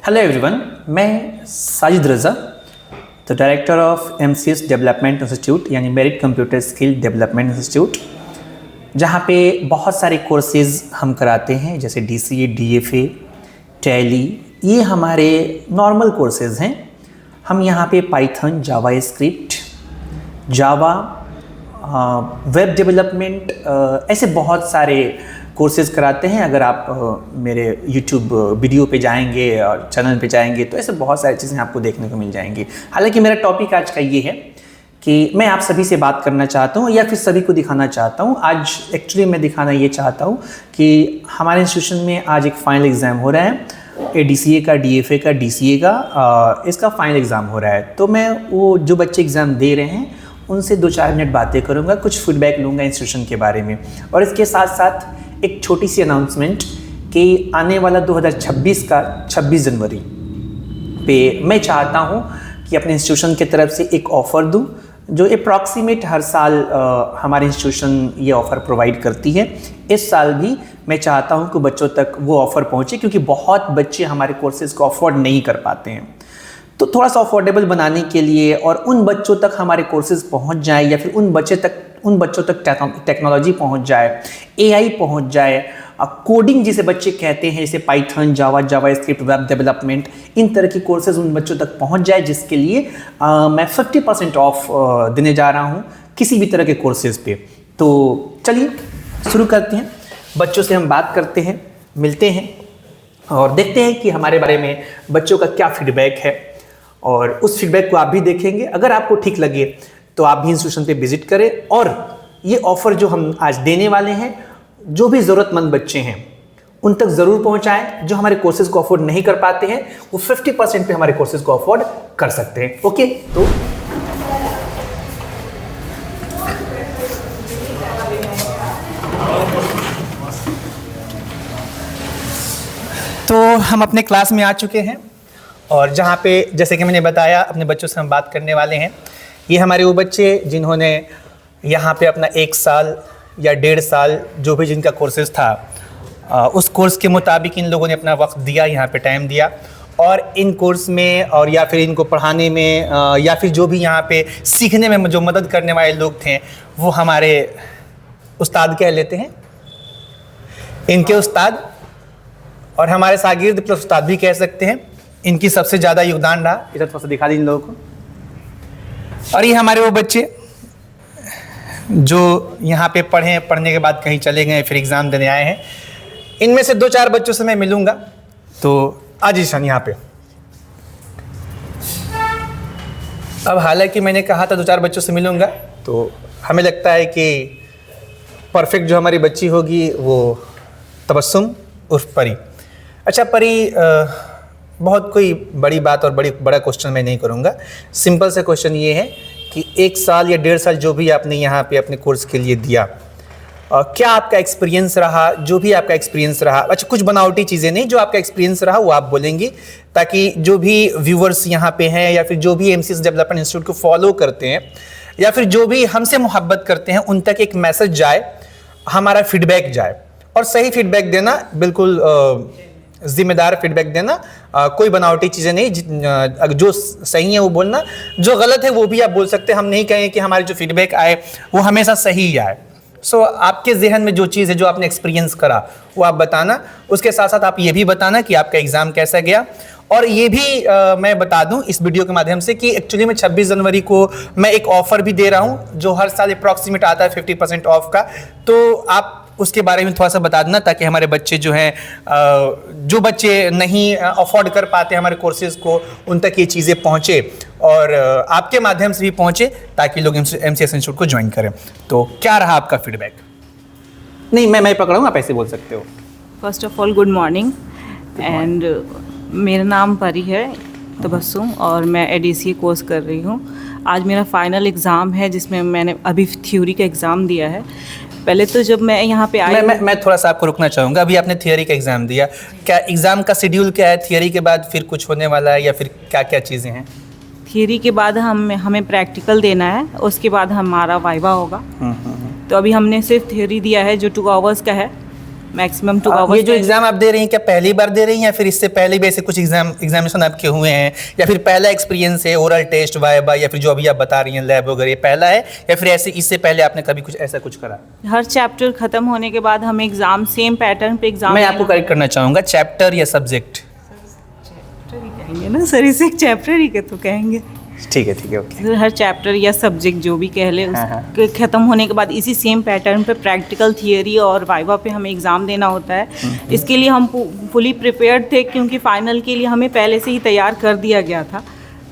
Hello everyone, मैं Sajid Raza, the director of MCS development institute यानी merit computer skill development institute, जहाँ पे बहुत सारे कोर्सेज़ हम कराते हैं जैसे DCA, DFA, टैली। ये हमारे नॉर्मल कोर्सेज़ हैं। हम यहाँ पे पाइथन, जावास्क्रिप्ट, जावा, वेब डेवलपमेंट, ऐसे बहुत सारे कोर्सेज़ कराते हैं। अगर आप मेरे YouTube वीडियो पे जाएंगे और चैनल पे जाएंगे तो ऐसे बहुत सारी चीज़ें आपको देखने को मिल जाएंगी। हालांकि मेरा टॉपिक आज का ये है कि मैं आप सभी से बात करना चाहता हूँ या फिर सभी को दिखाना चाहता हूँ। आज एक्चुअली मैं दिखाना ये चाहता हूँ कि हमारे इंस्टीट्यूशन में आज एक फाइनल एग्ज़ाम हो रहा है, DCA का, DFA का, DCA का, इसका फाइनल एग्ज़ाम हो रहा है। तो मैं वो जो बच्चे एग्ज़ाम दे रहे हैं उनसे 2-4 मिनट बातें करूँगा, कुछ फीडबैक लूँगा इंस्टीट्यूशन के बारे में, और इसके साथ साथ एक छोटी सी अनाउंसमेंट कि आने वाला 2026 का 26 जनवरी पे मैं चाहता हूँ कि अपने इंस्टीट्यूशन की तरफ से एक ऑफ़र दूँ जो अप्रॉक्सीमेट हर साल हमारे इंस्टीट्यूशन ये ऑफ़र प्रोवाइड करती है। इस साल भी मैं चाहता हूँ कि बच्चों तक वो ऑफ़र पहुँचे, क्योंकि बहुत बच्चे हमारे कोर्सेज़ को अफोर्ड नहीं कर पाते हैं। तो थोड़ा सा अफोर्डेबल बनाने के लिए और उन बच्चों तक हमारे कोर्सेज़ पहुँच जाए या फिर उन बच्चों तक टेक्नोलॉजी पहुँच जाए, AI पहुँच जाए, कोडिंग जिसे बच्चे कहते हैं जैसे पाइथन, जावास्क्रिप्ट, वेब डेवलपमेंट, इन तरह की कोर्सेज़ उन बच्चों तक पहुँच जाए, जिसके लिए मैं 50% ऑफ देने जा रहा हूँ किसी भी तरह के कोर्सेज़ पे। तो चलिए शुरू करते हैं। बच्चों से हम बात करते हैं, मिलते हैं और देखते हैं कि हमारे बारे में बच्चों का क्या फीडबैक है, और उस फीडबैक को आप भी देखेंगे। अगर आपको ठीक लगे तो आप भी इंस्टीट्यूशन पे विजिट करें, और ये ऑफ़र जो हम आज देने वाले हैं जो भी ज़रूरतमंद बच्चे हैं उन तक ज़रूर पहुंचाएं। जो हमारे कोर्सेज़ को अफोर्ड नहीं कर पाते हैं वो 50% पे हमारे कोर्सेज़ को अफोर्ड कर सकते हैं। ओके, तो हम अपने क्लास में आ चुके हैं, और जहाँ पे जैसे कि मैंने बताया अपने बच्चों से हम बात करने वाले हैं। ये हमारे वो बच्चे जिन्होंने यहाँ पे अपना 1 साल या 1.5 साल जो भी जिनका कोर्सेज़ था, उस कोर्स के मुताबिक इन लोगों ने अपना वक्त दिया, यहाँ पे टाइम दिया, और इन कोर्स में और या फिर इनको पढ़ाने में या फिर जो भी यहाँ पे सीखने में जो मदद करने वाले लोग थे वो हमारे उस्ताद कह लेते हैं, इनके उस्ताद, और हमारे शागिर्द प्लस उस्ताद भी कह सकते हैं। इनकी सबसे ज़्यादा योगदान रहा। इधर थोड़ा सा दिखा दी इन लोगों को। और ये हमारे वो बच्चे जो यहाँ पे पढ़ने के बाद कहीं चले गए, फिर एग्ज़ाम देने आए हैं। इनमें से 2-4 बच्चों से मैं मिलूँगा। तो आज ईशान यहाँ पे, अब हालांकि मैंने कहा था 2-4 बच्चों से मिलूँगा, तो हमें लगता है कि परफेक्ट जो हमारी बच्ची होगी वो तबस्सुम उर्फ परी। अच्छा परी, बहुत कोई बड़ी बात और बड़ा क्वेश्चन मैं नहीं करूँगा। सिंपल से क्वेश्चन ये है कि 1 साल या 1.5 साल जो भी आपने यहाँ पे अपने कोर्स के लिए दिया, क्या आपका एक्सपीरियंस रहा? जो भी आपका एक्सपीरियंस रहा, अच्छा कुछ बनावटी चीज़ें नहीं, जो आपका एक्सपीरियंस रहा वो आप बोलेंगी, ताकि जो भी व्यूवर्स यहाँ पे हैं या फिर जो भी MCS डेवलपमेंट इंस्टीट्यूट को फॉलो करते हैं या फिर जो भी हमसे मोहब्बत करते हैं उन तक एक मैसेज जाए, हमारा फीडबैक जाए। और सही फीडबैक देना, बिल्कुल जिम्मेदार फीडबैक देना, कोई बनावटी चीज़ें नहीं। जो सही है वो बोलना, जो गलत है वो भी आप बोल सकते हैं। हम नहीं कहें कि हमारे जो फीडबैक आए वो हमेशा सही ही आए। सो आपके जहन में जो चीज़ है, जो आपने एक्सपीरियंस करा, वो आप बताना। उसके साथ साथ आप ये भी बताना कि आपका एग्ज़ाम कैसा गया। और ये भी मैं बता दूं इस वीडियो के माध्यम से कि एक्चुअली में 26 जनवरी को मैं एक ऑफ़र भी दे रहा हूं जो हर साल अप्रॉक्सीमेट आता है 50% ऑफ का। तो आप उसके बारे में थोड़ा सा बता देना, ताकि हमारे बच्चे जो हैं, जो बच्चे नहीं अफोर्ड कर पाते हमारे कोर्सेज़ को, उन तक ये चीज़ें पहुँचे और आपके माध्यम से भी पहुँचे, ताकि लोग MCS इंस्टीट्यूट को ज्वाइन करें। तो क्या रहा आपका फीडबैक? नहीं, मैं पकड़ूँगा, आप ऐसे बोल सकते हो। First of all good morning, and मेरा नाम परी है तबस्सुम, और मैं ADCA कोर्स कर रही हूँ। आज मेरा फाइनल एग्ज़ाम है जिसमें मैंने अभी थ्योरी का एग्ज़ाम दिया है। पहले तो जब मैं यहाँ पे आई, मैं थोड़ा सा आपको रुकना चाहूँगा। अभी आपने थियरी का एग्ज़ाम दिया, क्या एग्ज़ाम का शेड्यूल क्या है? थियरी के बाद फिर कुछ होने वाला है या फिर क्या क्या चीज़ें हैं? थियरी के बाद हमें प्रैक्टिकल देना है, उसके बाद हमारा वाइवा होगा। तो अभी हमने सिर्फ थियरी दिया है जो 2 आवर्स का है, मैक्सिमम 2 ये आवर्स। जो एग्जाम आप दे रही हैं क्या पहली बार दे रही हैं या फिर इससे पहले भी ऐसे कुछ एग्जामिनेशन आपके हुए हैं, या फिर पहला एक्सपीरियंस है, ओरल टेस्ट वाइवा या फिर जो अभी आप बता रही हैं लैब वगैरह, ये पहला है या फिर ऐसे इससे पहले आपने कभी कुछ ऐसा कुछ करा? हर चैप्टर खत्म होने के बाद हमें एग्जाम सेम पैटर्न पे एग्जाम मैं आपको करेक्ट करना चाहूँगा, चैप्टर या सब्जेक्ट? कहेंगे ना सर, इसे चैप्टर ही के तो कहेंगे। ठीक है ओके। फिर हर चैप्टर या सब्जेक्ट जो भी कह ले उसके ख़त्म होने के बाद इसी सेम पैटर्न पे प्रैक्टिकल, थियरी और वाइवा पे हमें एग्ज़ाम देना होता है। इसके लिए हम फुली प्रिपेयर्ड थे क्योंकि फ़ाइनल के लिए हमें पहले से ही तैयार कर दिया गया था,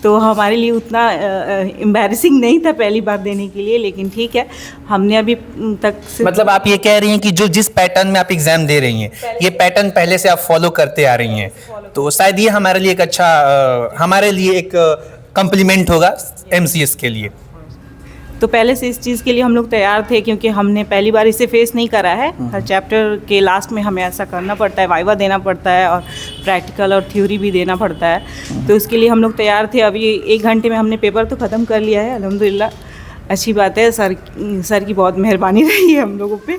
तो हमारे लिए उतना एम्बैरेसिंग नहीं था पहली बार देने के लिए। लेकिन ठीक है, हमने अभी तक मतलब आप ये कह रही हैं कि जो जिस पैटर्न में आप एग्जाम दे रही हैं ये पैटर्न पहले से आप फॉलो करते आ रही हैं, तो शायद ये हमारे लिए एक अच्छा हमारे लिए एक कॉम्प्लीमेंट होगा MCS के लिए। तो पहले से इस चीज़ के लिए हम लोग तैयार थे क्योंकि हमने पहली बार इसे फेस नहीं करा है। हर चैप्टर के लास्ट में हमें ऐसा करना पड़ता है, वाइवा देना पड़ता है और प्रैक्टिकल और थ्योरी भी देना पड़ता है, तो इसके लिए हम लोग तैयार थे। अभी 1 घंटे में हमने पेपर तो ख़त्म कर लिया है अल्हम्दुलिल्लाह, अच्छी बात है। सर की बहुत मेहरबानी रही है हम लोगों पे।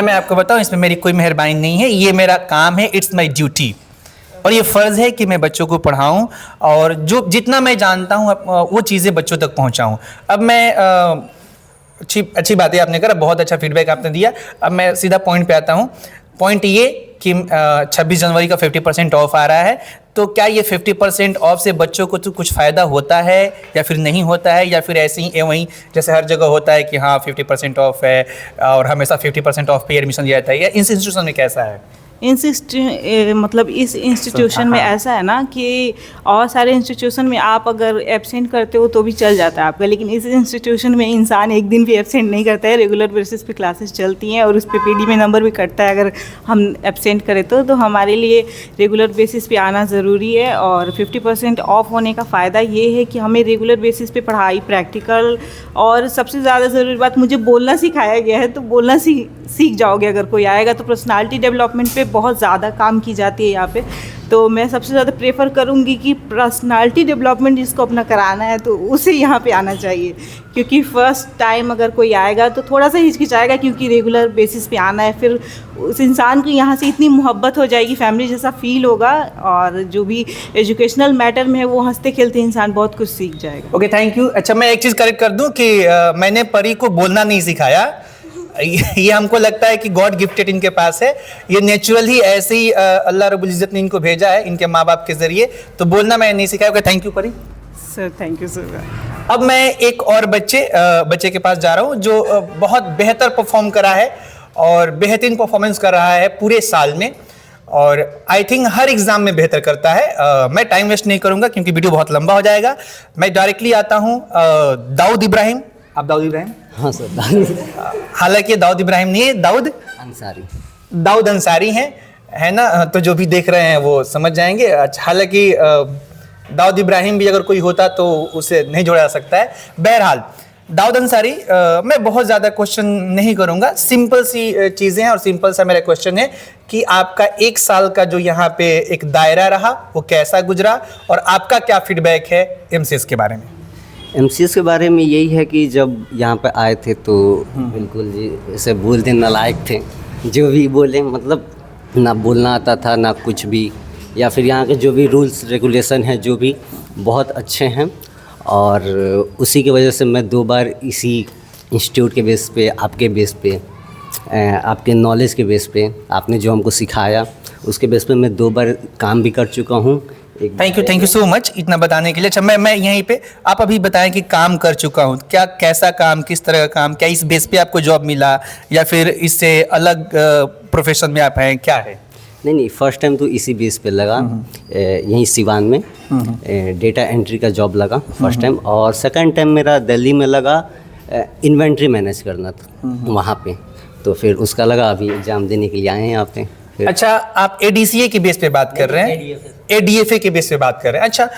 मैं आपको बताऊं, इसमें मेरी कोई मेहरबानी नहीं है, ये मेरा काम है, इट्स माई ड्यूटी, और ये फ़र्ज़ है कि मैं बच्चों को पढ़ाऊं और जो जितना मैं जानता हूं वो चीज़ें बच्चों तक पहुंचाऊं। अब मैं अच्छी बात है आपने करा, बहुत अच्छा फीडबैक आपने दिया। अब मैं सीधा पॉइंट पे आता हूं। पॉइंट ये कि 26 जनवरी का 50% ऑफ आ रहा है, तो क्या ये 50% ऑफ से बच्चों को तो कुछ फ़ायदा होता है या फिर नहीं होता है, या फिर ऐसे ही वहीं जैसे हर जगह होता है कि हाँ 50% ऑफ है और हमेशा 50% ऑफ पे एडमिशन दिया जाता है, या इस इंस्टीट्यूशन में कैसा है? मतलब इस इंस्टीट्यूशन में ऐसा है ना कि और सारे इंस्टीट्यूशन में आप अगर एब्सेंट करते हो तो भी चल जाता है आपका, लेकिन इस इंस्टीट्यूशन में इंसान एक दिन भी एब्सेंट नहीं करता है। रेगुलर बेसिस पे क्लासेस चलती हैं और उस पर PD में नंबर भी कटता है अगर हम एब्सेंट करें तो हमारे लिए रेगुलर बेसिस पे आना ज़रूरी है। और 50% ऑफ होने का फ़ायदा ये है कि हमें रेगुलर बेसिस पे पढ़ाई, प्रैक्टिकल और सबसे ज़्यादा ज़रूरी बात, मुझे बोलना सिखाया गया है, तो बोलना सीख जाओगे अगर कोई आएगा। तो पर्सनालिटी डेवलपमेंट पे बहुत ज़्यादा काम की जाती है यहाँ पे, तो मैं सबसे ज़्यादा प्रेफर करूँगी कि पर्सनालिटी डेवलपमेंट जिसको अपना कराना है तो उसे यहाँ पे आना चाहिए, क्योंकि फ़र्स्ट टाइम अगर कोई आएगा तो थोड़ा सा हिचकिचाएगा क्योंकि रेगुलर बेसिस पे आना है, फिर उस इंसान को यहाँ से इतनी मोहब्बत हो जाएगी, फैमिली जैसा फील होगा, और जो भी एजुकेशनल मैटर में है वो हंसते खेलते इंसान बहुत कुछ सीख जाएगा। Okay, thank you. अच्छा, मैं एक चीज़ करेक्ट कर दूं कि मैंने परी को बोलना नहीं सिखाया, ये हमको लगता है कि गॉड गिफ्टेड इनके पास है, ये नेचुरल ही ऐसे ही अल्लाह रब्बुल इज़्ज़त ने इनको भेजा है इनके माँ बाप के ज़रिए, तो बोलना मैंने नहीं सिखाया। ओके, थैंक यू परी। Sir thank you sir. अब मैं एक और बच्चे के पास जा रहा हूँ जो बहुत बेहतर परफॉर्म करा है और बेहतरीन परफॉर्मेंस कर रहा है पूरे साल में, और आई थिंक हर एग्ज़ाम में बेहतर करता है। मैं टाइम वेस्ट नहीं करूँगा क्योंकि वीडियो बहुत लंबा हो जाएगा। मैं डायरेक्टली आता हूँ दाऊद इब्राहिम। आप दाऊद इब्राहिम? हाँ सर। हालांकि दाऊद इब्राहिम नहीं है, दाऊद अंसारी है ना, तो जो भी देख रहे हैं वो समझ जाएंगे। अच्छा, हालांकि दाऊद इब्राहिम भी अगर कोई होता तो उसे नहीं जोड़ा जा सकता है। बहरहाल दाऊद अंसारी, मैं बहुत ज़्यादा क्वेश्चन नहीं करूँगा, सिंपल सी चीज़ें हैं और सिंपल सा मेरा क्वेश्चन है कि आपका 1 साल का जो यहाँ पे एक दायरा रहा वो कैसा गुजरा, और आपका क्या फीडबैक है MCS के बारे में? MCS के बारे में यही है कि जब यहाँ पे आए थे तो बिल्कुल जी ऐसे बोलते नालायक थे, जो भी बोले मतलब ना बोलना आता था ना कुछ भी, या फिर यहाँ के जो भी रूल्स रेगुलेशन हैं जो भी बहुत अच्छे हैं, और उसी की वजह से मैं 2 बार इसी इंस्टीट्यूट के बेस पे, आपके बेस पे, आपके नॉलेज के बेस पे, आपने जो हमको सिखाया उसके बेस पे मैं 2 बार काम भी कर चुका हूँ। थैंक यू सो मच इतना बताने के लिए। अच्छा, मैं यहीं पे, आप अभी बताएं कि काम कर चुका हूँ, क्या कैसा काम, किस तरह का काम, क्या इस बेस पे आपको जॉब मिला या फिर इससे अलग प्रोफेशन में आप हैं, क्या है? नहीं, फर्स्ट टाइम तो इसी बेस पे लगा, यहीं सिवान में डेटा एंट्री का जॉब लगा फर्स्ट टाइम, और सेकंड टाइम मेरा दिल्ली में लगा इन्वेंट्री मैनेज करना था वहाँ पे, तो फिर उसका लगा, अभी एग्ज़ाम देने के लिए आए हैं यहाँ पे। अच्छा, आप ADCA के बेस पे बात कर रहे हैं? ADFA के बेस पे बात कर रहे हैं। अच्छा,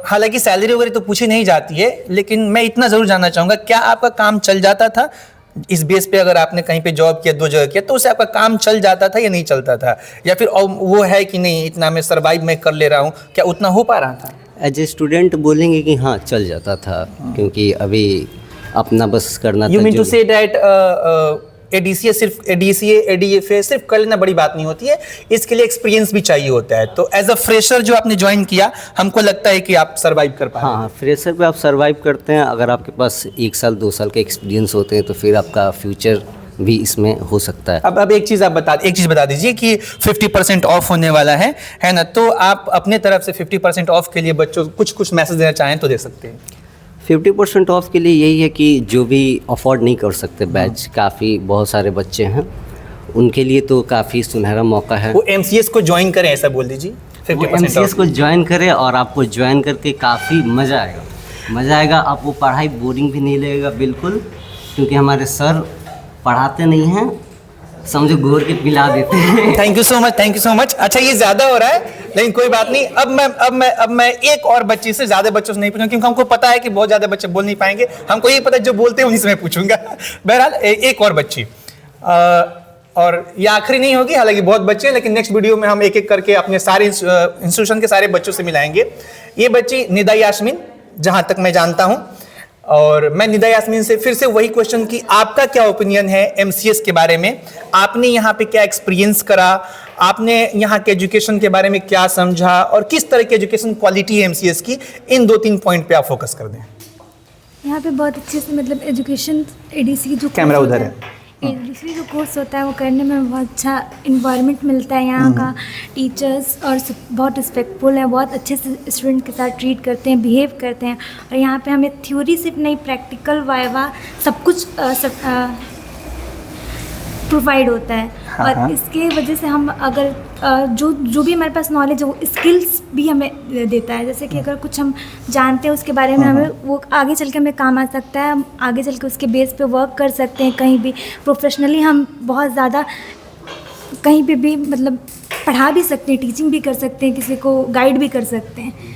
हालांकि सैलरी वगैरह तो पूछी नहीं जाती है, लेकिन मैं इतना ज़रूर जानना चाहूँगा, क्या आपका काम चल जाता था इस बेस पे? अगर आपने कहीं पे जॉब किया, 2 जगह किया, तो उससे आपका काम चल जाता था या नहीं चलता था, या फिर वो है कि नहीं इतना मैं सर्वाइव मैं कर ले रहा हूँ, क्या उतना हो पा रहा था? एज ए स्टूडेंट बोलेंगे कि हाँ चल जाता था, क्योंकि अभी अपना बस करना था। You mean to say that ADCA सिर्फ ADCA ADFA सिर्फ कर लेना बड़ी बात नहीं होती है, इसके लिए एक्सपीरियंस भी चाहिए होता है। तो एज अ फ्रेशर जो आपने ज्वाइन किया, हमको लगता है कि आप सर्वाइव कर पाए। हाँ, फ्रेशर पे आप सर्वाइव करते हैं। अगर आपके पास 1 साल 2 साल के एक्सपीरियंस होते हैं तो फिर आपका फ्यूचर भी इसमें हो सकता है। अब एक चीज़ बता दीजिए कि 50% ऑफ होने वाला है ना, तो आप अपने तरफ से 50% ऑफ के लिए बच्चों को कुछ मैसेज देना चाहें तो दे सकते हैं। 50% ऑफ के लिए यही है कि जो भी अफोर्ड नहीं कर सकते बैच, काफ़ी बहुत सारे बच्चे हैं, उनके लिए तो काफ़ी सुनहरा मौका है। वो MCS को ज्वाइन करें, ऐसा बोल दीजिए। 50% MCS को ज्वाइन करें और आपको ज्वाइन करके काफ़ी मज़ा आएगा। आपको पढ़ाई बोरिंग भी नहीं लगेगा बिल्कुल, क्योंकि हमारे सर पढ़ाते नहीं हैं, समझो घोर के पिला देते हैं। Thank you so much. अच्छा, ये ज़्यादा हो रहा है, लेकिन कोई बात नहीं। अब मैं एक और बच्ची से, ज़्यादा बच्चों से नहीं पूछूंगा, क्योंकि हमको पता है कि बहुत ज़्यादा बच्चे बोल नहीं पाएंगे। हमको ये पता है जो बोलते हैं उन्हीं से मैं पूछूंगा। बहरहाल एक और बच्ची, और ये आखिरी नहीं होगी, हालांकि बहुत बच्चे हैं, लेकिन नेक्स्ट वीडियो में हम एक एक करके अपने सारे इंस्टीट्यूशन के सारे बच्चों से मिलाएंगे। ये बच्ची निदा यास्मीन, जहाँ तक मैं जानता हूँ, और मैं निदा यास्मीन से फिर से वही क्वेश्चन कि आपका क्या ओपिनियन है MCS के बारे में, आपने यहाँ पे क्या एक्सपीरियंस करा, आपने यहाँ के एजुकेशन के बारे में क्या समझा, और किस तरह की एजुकेशन क्वालिटी है MCS की, इन 2-3 पॉइंट पे आप फोकस कर दें। यहाँ पे बहुत अच्छे से मतलब एजुकेशन ADC जो कैमरा उधर है, ADC जो कोर्स होता है वो करने में बहुत अच्छा इन्वायरमेंट मिलता है। यहाँ का टीचर्स और बहुत रिस्पेक्टफुल है, बहुत अच्छे से स्टूडेंट के साथ ट्रीट करते हैं, बिहेव करते हैं। और यहाँ पे हमें थ्योरी सिर्फ नहीं, प्रैक्टिकल वाइवा सब कुछ प्रोवाइड होता है। और इसके वजह से हम अगर जो भी हमारे पास नॉलेज है वो स्किल्स भी हमें देता है। जैसे कि अगर कुछ हम जानते हैं उसके बारे में, हमें वो आगे चल के हमें काम आ सकता है। हम आगे चल के उसके बेस पे वर्क कर सकते हैं, कहीं भी प्रोफेशनली हम बहुत ज़्यादा कहीं पे भी मतलब पढ़ा भी सकते हैं, टीचिंग भी कर सकते हैं, किसी को गाइड भी कर सकते हैं।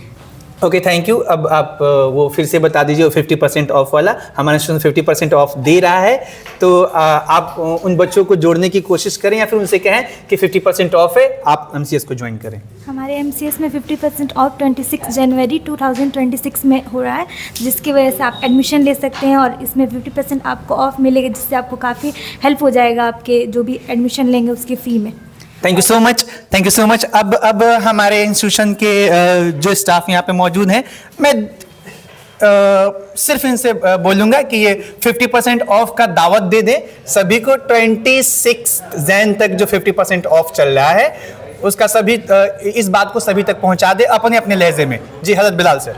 Okay, thank you. अब आप वो फिर से बता दीजिए, 50% ऑफ वाला, हमारा स्टूडेंट 50% ऑफ दे रहा है, तो आप उन बच्चों को जोड़ने की कोशिश करें या फिर उनसे कहें कि 50% ऑफ है, आप MCS को ज्वाइन करें। हमारे MCS में 50% ऑफ 26 जनवरी 2026 में हो रहा है, जिसकी वजह से आप एडमिशन ले सकते हैं और इसमें 50% आपको ऑफ मिलेगा, जिससे आपको काफ़ी हेल्प हो जाएगा आपके जो भी एडमिशन लेंगे उसकी फ़ी में। Thank you so much. अब हमारे इंस्टीट्यूशन के जो स्टाफ यहाँ पे मौजूद हैं, मैं सिर्फ इनसे बोलूँगा कि ये 50% ऑफ का दावत दे दें सभी को। 26 जैन तक जो 50% ऑफ चल रहा है उसका सभी इस बात को सभी तक पहुँचा दे अपने अपने लहजे में। जी हज़रत बिलाल सर।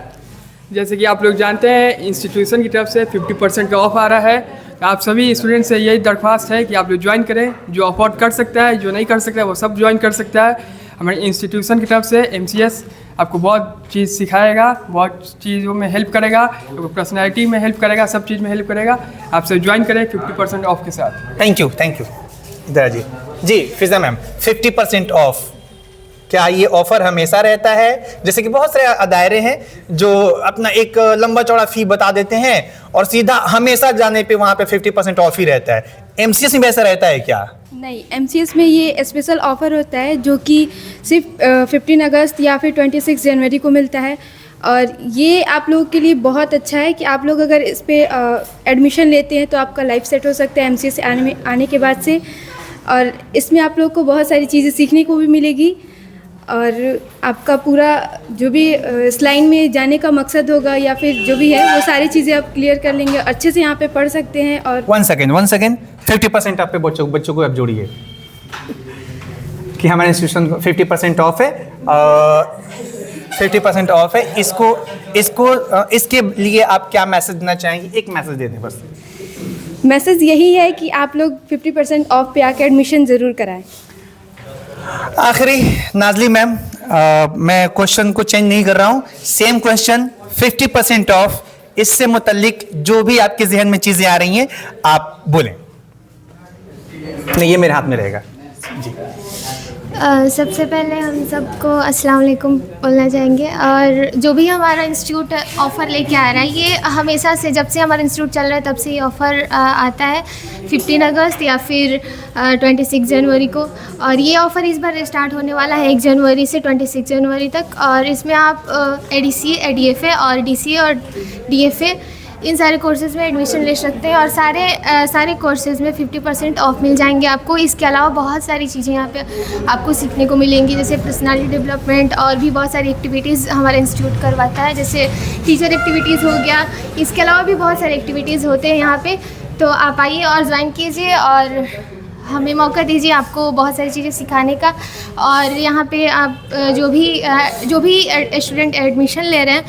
जैसे कि आप लोग जानते हैं, इंस्टीट्यूशन की तरफ से 50% का ऑफ आ रहा है। आप सभी स्टूडेंट से यही दरख्वास्त है कि आप लोग ज्वाइन करें। जो अफोर्ड कर सकता है, जो नहीं कर सकता है, वो सब ज्वाइन कर सकता है। हमारे इंस्टीट्यूशन की तरफ से MCS आपको बहुत चीज़ सिखाएगा, बहुत चीज़ों में हेल्प करेगा, पर्सनैलिटी में हेल्प करेगा, सब चीज़ में हेल्प करेगा। आप सब ज्वाइन करें 50% ऑफ के साथ। थैंक यू इधर जी फिजा मैम, 50% ऑफ, क्या ये ऑफ़र हमेशा रहता है? जैसे कि बहुत सारे दायरे हैं जो अपना एक लंबा चौड़ा फ़ी बता देते हैं और सीधा हमेशा जाने पे वहाँ पे 50% ऑफ ही रहता है। MCS में वैसा रहता है क्या? नहीं, MCS में ये स्पेशल ऑफ़र होता है जो कि सिर्फ 15 अगस्त या फिर 26 जनवरी को मिलता है। और ये आप लोगों के लिए बहुत अच्छा है कि आप लोग अगर इस पर एडमिशन लेते हैं तो आपका लाइफ सेट हो सकता है MCS से आने के बाद से। और इसमें आप लोग को बहुत सारी चीज़ें सीखने को भी मिलेगी और आपका पूरा जो भी इस लाइन में जाने का मकसद होगा या फिर जो भी है वो सारी चीज़ें आप क्लियर कर लेंगे, अच्छे से यहाँ पे पढ़ सकते हैं। और 1 सेकेंड 50% आप पे बच्चों को आप जोड़िए कि हमारे इंस्टीट्यूशन 50% ऑफ है, 50% ऑफ है। इसके लिए आप क्या मैसेज देना चाहेंगे? एक मैसेज दे दें बस। मैसेज यही है कि आप लोग 50% ऑफ पे आके एडमिशन ज़रूर कराएं। आखिरी नाजली मैम, मैं क्वेश्चन को चेंज नहीं कर रहा हूँ, सेम क्वेश्चन 50% ऑफ, इससे मुतल्लिक जो भी आपके जहन में चीज़ें आ रही हैं आप बोलें। नहीं, ये मेरे हाथ में रहेगा जी। सबसे पहले हम सबको अस्सलाम वालेकुम बोलना चाहेंगे। और जो भी हमारा इंस्टीट्यूट ऑफ़र लेके आ रहा है, ये हमेशा से जब से हमारा इंस्टीट्यूट चल रहा है तब से ये ऑफ़र आता है 15 अगस्त या फिर 26 जनवरी को। और ये ऑफ़र इस बार स्टार्ट होने वाला है 1 जनवरी से 26 जनवरी तक। और इसमें आप ADCA, ADFA और DCA और DFA इन सारे कोर्सेज़ में एडमिशन ले सकते हैं और सारे कोर्सेज़ में 50% ऑफ मिल जाएंगे आपको। इसके अलावा बहुत सारी चीज़ें यहाँ पे आपको सीखने को मिलेंगी, जैसे पर्सनालिटी डेवलपमेंट और भी बहुत सारी एक्टिविटीज़ हमारा इंस्टीट्यूट करवाता है, जैसे टीचर एक्टिविटीज़ हो गया। इसके अलावा भी बहुत सारे एक्टिविटीज़ होते हैं यहाँ पे, तो आप आइए और ज्वाइन कीजिए और हमें मौका दीजिए आपको बहुत सारी चीज़ें सिखाने का। और यहाँ पे आप जो भी स्टूडेंट एडमिशन ले रहे हैं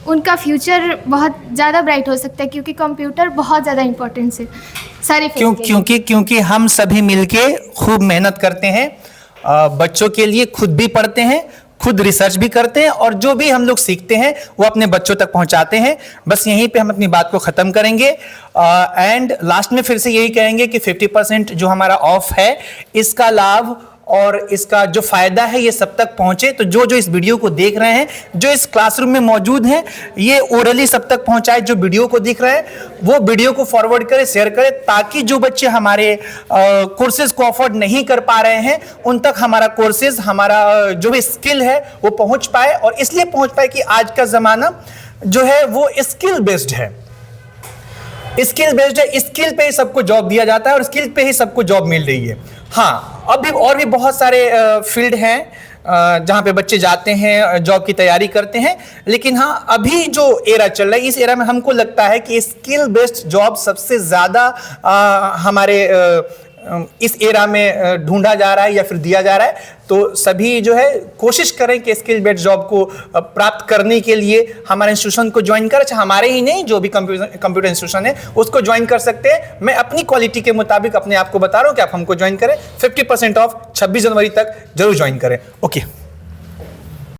उनका फ्यूचर बहुत ज़्यादा ब्राइट हो सकता है, क्योंकि कंप्यूटर बहुत ज़्यादा इम्पोर्टेंस है सारे क्योंकि हम सभी मिलके खूब मेहनत करते हैं, बच्चों के लिए खुद भी पढ़ते हैं, खुद रिसर्च भी करते हैं और जो भी हम लोग सीखते हैं वो अपने बच्चों तक पहुंचाते हैं। बस यहीं पे हम अपनी बात को ख़त्म करेंगे एंड लास्ट में फिर से यही कहेंगे कि 50% जो हमारा ऑफ है, इसका लाभ और इसका जो फायदा है ये सब तक पहुंचे। तो जो इस वीडियो को देख रहे हैं, जो इस क्लासरूम में मौजूद हैं, ये ओरली सब तक पहुंचाए। जो वीडियो को दिख रहे हैं वो वीडियो को फॉरवर्ड करें, शेयर करें, ताकि जो बच्चे हमारे कोर्सेज को अफोर्ड नहीं कर पा रहे हैं उन तक हमारा कोर्सेज, हमारा जो भी स्किल है वो पहुंच पाए। और इसलिए पहुंच पाए कि आज का जमाना जो है वो स्किल बेस्ड है, स्किल पे ही सबको जॉब दिया जाता है और स्किल पे ही सबको जॉब मिल रही है। हाँ, अभी और भी बहुत सारे फील्ड हैं जहाँ पे बच्चे जाते हैं, जॉब की तैयारी करते हैं, लेकिन हाँ अभी जो एरा चल रहा है, इस एरा में हमको लगता है कि स्किल बेस्ड जॉब सबसे ज़्यादा हमारे इस एरा में ढूंढा जा रहा है या फिर दिया जा रहा है। तो सभी जो है कोशिश करें कि स्किल बेस्ड जॉब को प्राप्त करने के लिए हमारे इंस्टीट्यूशन को ज्वाइन करें। अच्छा, हमारे ही नहीं, जो भी कंप्यूटर इंस्टीट्यूशन है उसको ज्वाइन कर सकते हैं। मैं अपनी क्वालिटी के मुताबिक अपने आप को बता रहा हूं कि आप हमको ज्वाइन करें। 50% ऑफ 26 जनवरी तक जरूर ज्वाइन करें। ओके।